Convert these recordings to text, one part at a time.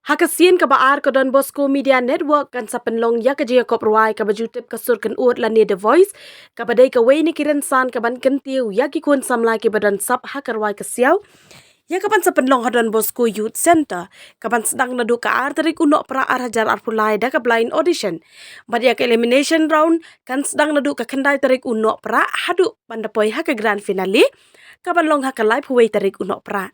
Hakasian ka baar ko Don Bosco Media Network kan sa penlong ya ka jia kop ruai ka bajutip ka sur kan uat la ni The Voice ka badai ka wei ni kiran san ka ban kan tiu ya ki kun samla ki badan sap hakarwai ka siau ya kapan sa penlong Don Bosco Youth Center kapan sedang nadu ka ar tarik unok pra ar hajar ar pulai da ka blind audition bad ya ka elimination round kan sedang nadu ka kendai tarik unok pra hadu pandapoi ha ka grand finale ka banlong ha ka live huwei tarik unok pra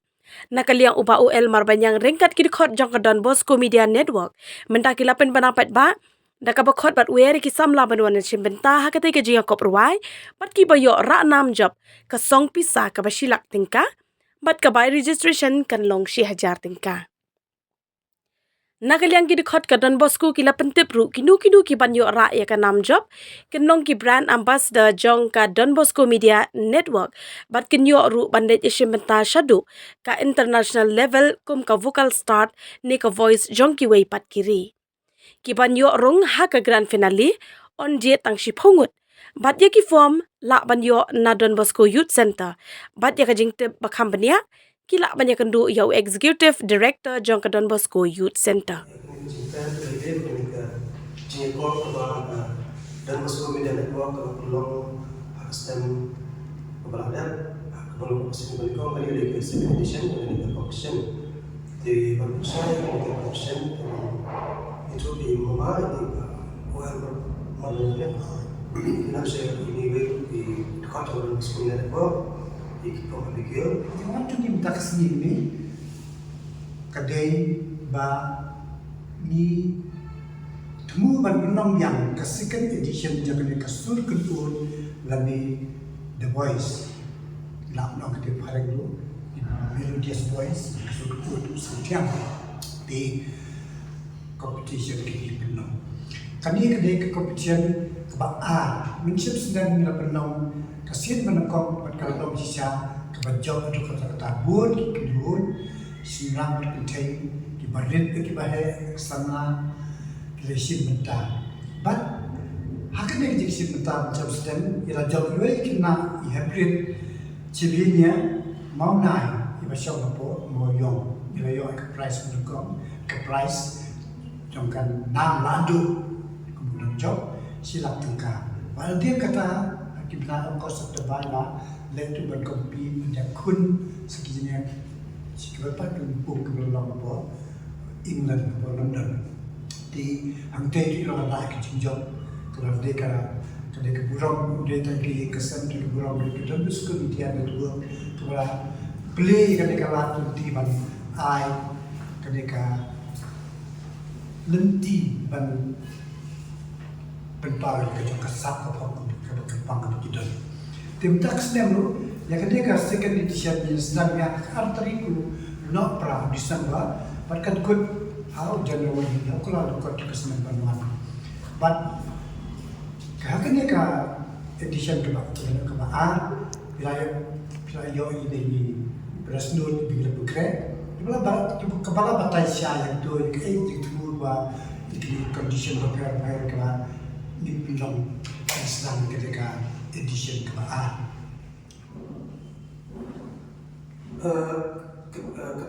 nakaliang upa UL marbanyang ringkat kidikot jong ka Don Bosco Media Network mendaki lapen panapat ba nakabakot bat weri ki samla banuan chimbenta hakate ka jinga kopruai bat ki bayo ra nam job ka song pisa ka basilak tingka bat ka by registration kan long shi hajar tingka nakaliang kidikot ka Don Bosco ki lapen tipru kinu ki banyo ra ya ka nam job kenong ki brand ambassador jong ka Don Bosco Media Network bat kenyo ru bandet ishimenta shadu ka international level kum ka vocal start ni ka voice jong ki wei pat kiri ki banyo rong ha ka grand finale on je tang shi phongut bat ya ki form la banyo na Don Bosco Youth Center bat ya ka jingte bakham bania kila banyak kendu yau executive director jong ka Don Bosco Youth Center Dan Bosco Media Network kalau pelong sistem kebelakangan belum masih berikut kali ini ke edition dan auction di berpusat untuk auction itu di mobile di web malunya kita share ini di kantor Bosco Media Network di Kopikir. Jangan tu minta kesini ni kadai ba ni temu ban menang yang ke second edition jangan kasur kedua lagi The Voice nak nak kita pareng dulu Melodious Voice kasur kedua tu setiap di competition kita menang. Kami kadai ke competition kebaan mincip sedang mila menang kasih menangkap kalau bisa kebajak atau kata tabur kedua sinang penting di barit di bahaya sana lesin mentah. But hakan yang jadi mentah macam sedang ialah jauh lebih kena hybrid civinya mau naik iba siapa apa mau yong ialah yong ke price menukam ke price jangkan 6 ladu kemudian job silap tengkar. Walau dia kata kita ongkos terbaik letu berkompi menjadi kun sekiranya sekitar tumpuk ke dalam apa England atau London di angkai di orang lain kecil kalau mereka kadang keburang dia tadi kesan tu keburang mereka dalam Bosco Media Network kalau play kadang latu timan ai kadang lenti ban penpaul ke kasap ke pangkat kita. Tim tax nemu yang kedua second edition yang sedang yang arteriku not pra December, but kan good how January aku lalu kot kesenang banuan. But kahaknya ka edition kebaan bila yo ini berasnul bila bukre kepala batai saya yang tu yang temu ba condition prepare ka ni bilang sedang ketika edition kebaan.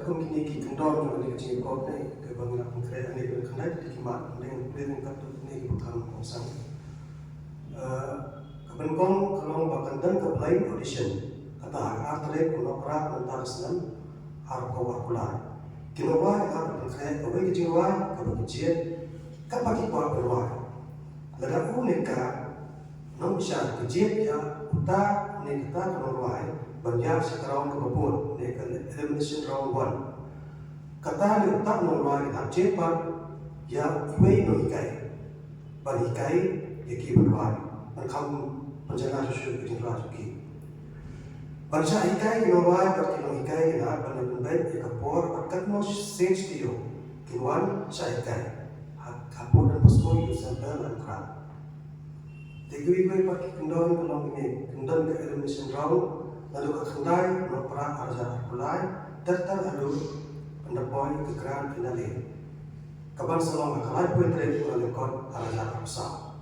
Kemungkinan kita kendor dengan kecil kau ni kebanyakan konkret ini berkenaan di kimat dengan kata ini bukan konsang. Kebenkong kalau bahkan dan ke blind audition kata artlet kunopra mentar senam harap kawar pulai. Kinawai harap konkret kau kecil wai kau kecil kau bagi kau berwai. Ladang unika non bisa kecil ya kita ni kita kunoprai banyak sekarang kebun ni elimination round 1 kata ni tak kunoprai tak cepat ya wei no ikai bagi ikai ya ki berwai berkam penjana susu di kelas ki bangsa ikai kunoprai berkino ikai na pada pembaik ya kapor akan mo sense dio kinuan sa ikai kapor dan Bosco Youth Center dan kran Tegui pakai kendor kalau ini kendor ke elimination round lalu ke kendai mempera arja pulai tertal lalu pendapoi ke grand finale kapan selama kalai poin training lalu kot arja arsa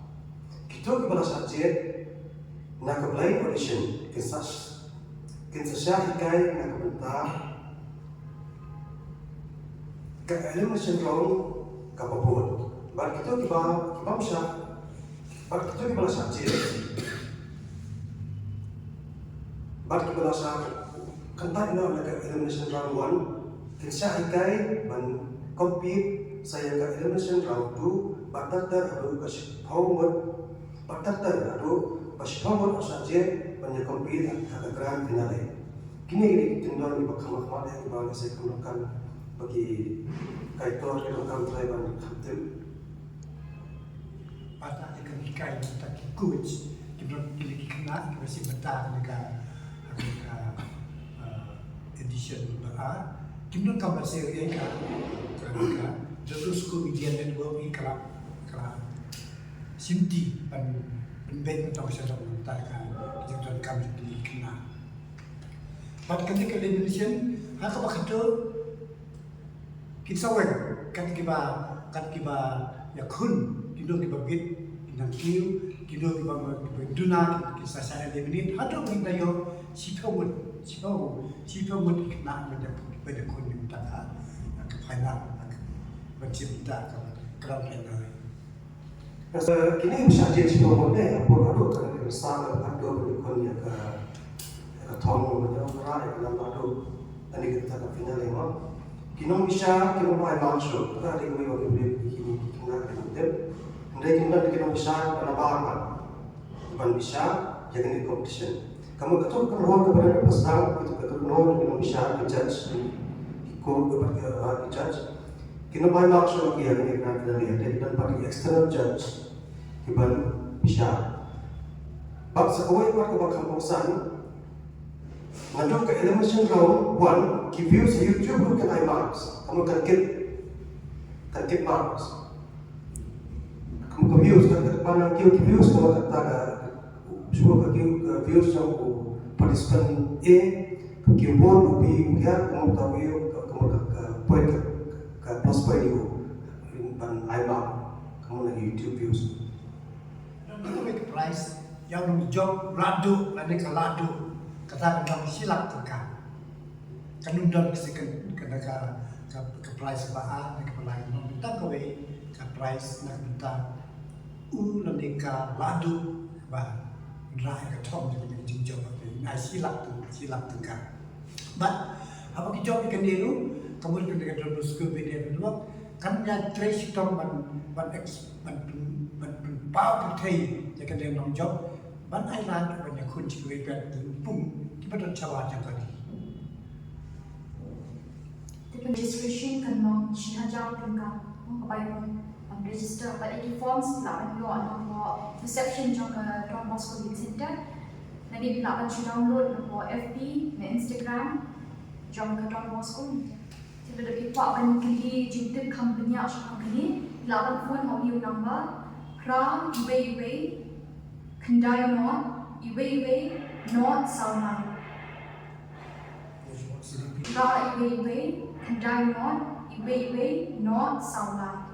kita kepala subjek nak ke blind audition kisah hikai nak bentar ka-elimination round kapapun. Bar kita kiba msha, bar kita kiba la saji. Bar kita la sa kantai na ka-elimination round 1, kinsa ikai ban compete saya ka-elimination round 2, batar adu kasipawon, batar adu kasipawon asaje ban compete ka grand finale. Kini tindakan di bakal yang dibawa saya kemukakan bagi kaitor yang akan Taiwan hampir. Pada ikan ikan kita coach, kita pilih kena kita masih betah dengan edition berat. Kita kabar seri kan, terus kemudian network ini kerap sinti penbent atau sedang menentukan kita kami pilih kena. Pada ketika elimination, hak apa itu kita sawang kan kita ya kun kita bit inang kiu kita duna kita saya eliminate hadu kita yo sipawut kena pada kun kita ke final mencipta kalau final. Kini bisa jadi sipawut apa adu kan besar adu kun ya ke Tom macam orang yang dalam adu dan kita ke final lima. Kinong bisa kinong ay maksud. Kita ada yang boleh kini kita kita. Andai kita kinong bisa pada bahan, bukan bisa jangan di competition. Kamu ketuk keluar kepada peserta, itu ketuk keluar kinong bisa di judge, ikut kepada di judge. Kinong ay maksud lagi yang ini kita lihat dan pada external judge kiban bisa. Bab sekawai pada kampungsan. Ngadu ke elimination round 1, ki views sa YouTube kan ay marks. Kamu kan keep marks. Kamu views kan panang ki views kamu kata semua ki views yang participant A, ki board B, ya kamu tahu kamu ke point ke plus point itu pan ay mark. Kamu lagi YouTube views. Dan itu make price yang job ladu lagi ke ladu. Kata kami silap tengah, kanundan kesikan kenaka ke price bahan ke pelayan non minta kowe ke price nak minta nanti ladu bah rai ke tom jadi jinjau nah silap tengah. But apa kita job ikan dulu kemudian dengan terus ke media kedua kan ya trace tom ban power putih jadi dia non job. Ban Island banyak kunci kewibet pun kita tercawa jangan tadi. Registration kan mau sihajar tengah apa itu register pada di forms lawan lo atau reception juga Don Bosco Youth Center. Nanti bila akan download atau FB, Instagram, juga Don Bosco. Jadi lebih pak akan kini jumpa company atau company bila akan phone audio number pra iwe Kendai North, Iwe North Sauna. Kendai North, Iwe North Sauna.